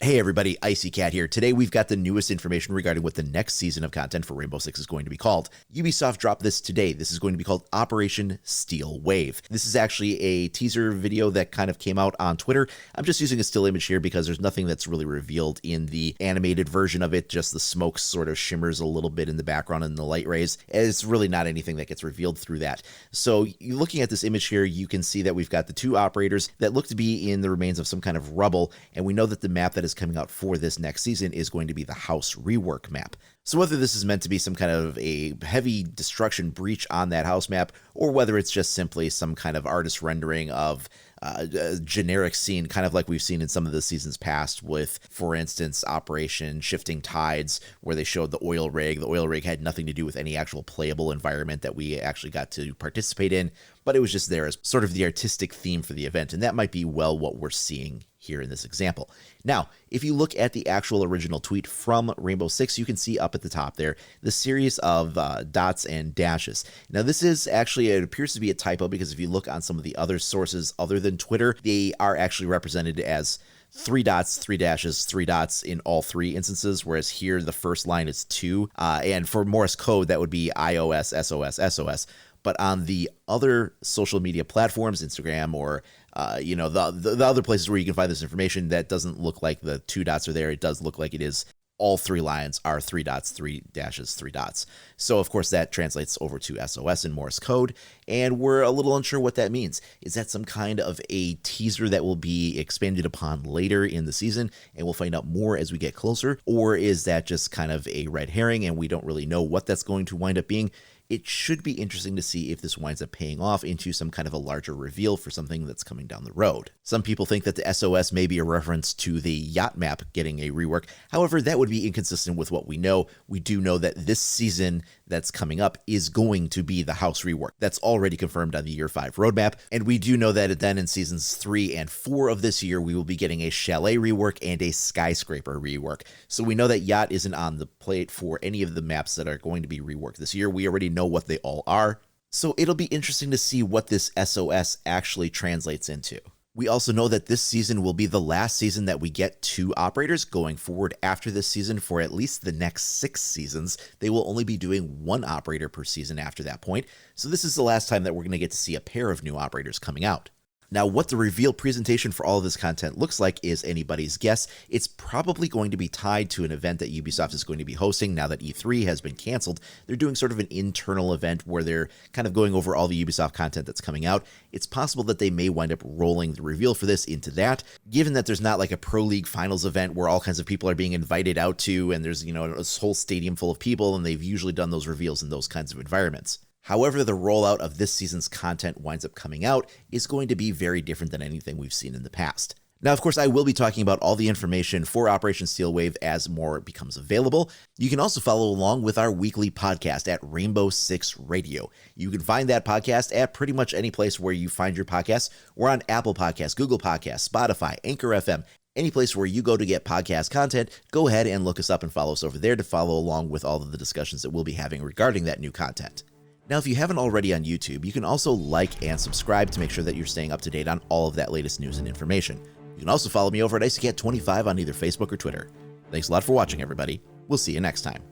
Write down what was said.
Hey everybody, Icy Cat here. Today we've got the newest information regarding what the next season of content for Rainbow Six is going to be called. Ubisoft dropped this today. This is going to be called Operation Steel Wave. This is actually a teaser video that kind of came out on Twitter. I'm just using a still image here because there's nothing that's really revealed in the animated version of it. Just the smoke sort of shimmers a little bit in the background and the light rays. It's really not anything that gets revealed through that. So looking at this image here, you can see that we've got the two operators that look to be in the remains of some kind of rubble, and we know that the map that is coming out for this next season is going to be the house rework map. So whether this is meant to be some kind of a heavy destruction breach on that house map, or whether it's just simply some kind of artist rendering of a generic scene, kind of like we've seen in some of the seasons past with, for instance, Operation Shifting Tides, where they showed the oil rig. The oil rig had nothing to do with any actual playable environment that we actually got to participate in, but it was just there as sort of the artistic theme for the event, and that might be well what we're seeing here in this example. Now, if you look at the actual original tweet from Rainbow Six, you can see up at the top there the series of dots and dashes. Now, this is actually, it appears to be a typo, because if you look on some of the other sources other than Twitter, they are actually represented as 3 dots, 3 dashes, 3 dots in all 3 instances, whereas here the first line is 2. And for Morse code, that would be iOS, SOS, SOS. But on the other social media platforms, Instagram or the other places where you can find this information, that doesn't look like the 2 dots are there. It does look like it is all 3 lines are 3 dots, 3 dashes, 3 dots. So of course that translates over to SOS in Morse code, and we're a little unsure what that means. Is that some kind of a teaser that will be expanded upon later in the season, and we'll find out more as we get closer? Or is that just kind of a red herring and we don't really know what that's going to wind up being? It should be interesting to see if this winds up paying off into some kind of a larger reveal for something that's coming down the road. Some people think that the SOS may be a reference to the yacht map getting a rework. However, that would be inconsistent with what we know. We do know that this season that's coming up is going to be the house rework. That's already confirmed on the Year 5 roadmap. And we do know that then in seasons 3 and 4 of this year, we will be getting a chalet rework and a skyscraper rework. So we know that yacht isn't on the plate for any of the maps that are going to be reworked this year. We already know what they all are. So it'll be interesting to see what this SOS actually translates into. We also know that this season will be the last season that we get 2 operators. Going forward after this season for at least the next 6 seasons, they will only be doing 1 operator per season after that point. So this is the last time that we're going to get to see a pair of new operators coming out. Now, what the reveal presentation for all of this content looks like is anybody's guess. It's probably going to be tied to an event that Ubisoft is going to be hosting now that E3 has been canceled. They're doing sort of an internal event where they're kind of going over all the Ubisoft content that's coming out. It's possible that they may wind up rolling the reveal for this into that, given that there's not like a Pro League Finals event where all kinds of people are being invited out to, and there's, a whole stadium full of people, and they've usually done those reveals in those kinds of environments. However, the rollout of this season's content winds up coming out is going to be very different than anything we've seen in the past. Now, of course, I will be talking about all the information for Operation Steel Wave as more becomes available. You can also follow along with our weekly podcast at Rainbow Six Radio. You can find that podcast at pretty much any place where you find your podcasts. We're on Apple Podcasts, Google Podcasts, Spotify, Anchor FM. Any place where you go to get podcast content, go ahead and look us up and follow us over there to follow along with all of the discussions that we'll be having regarding that new content. Now, if you haven't already on YouTube, you can also like and subscribe to make sure that you're staying up to date on all of that latest news and information. You can also follow me over at IcyCat25 on either Facebook or Twitter. Thanks a lot for watching, everybody. We'll see you next time.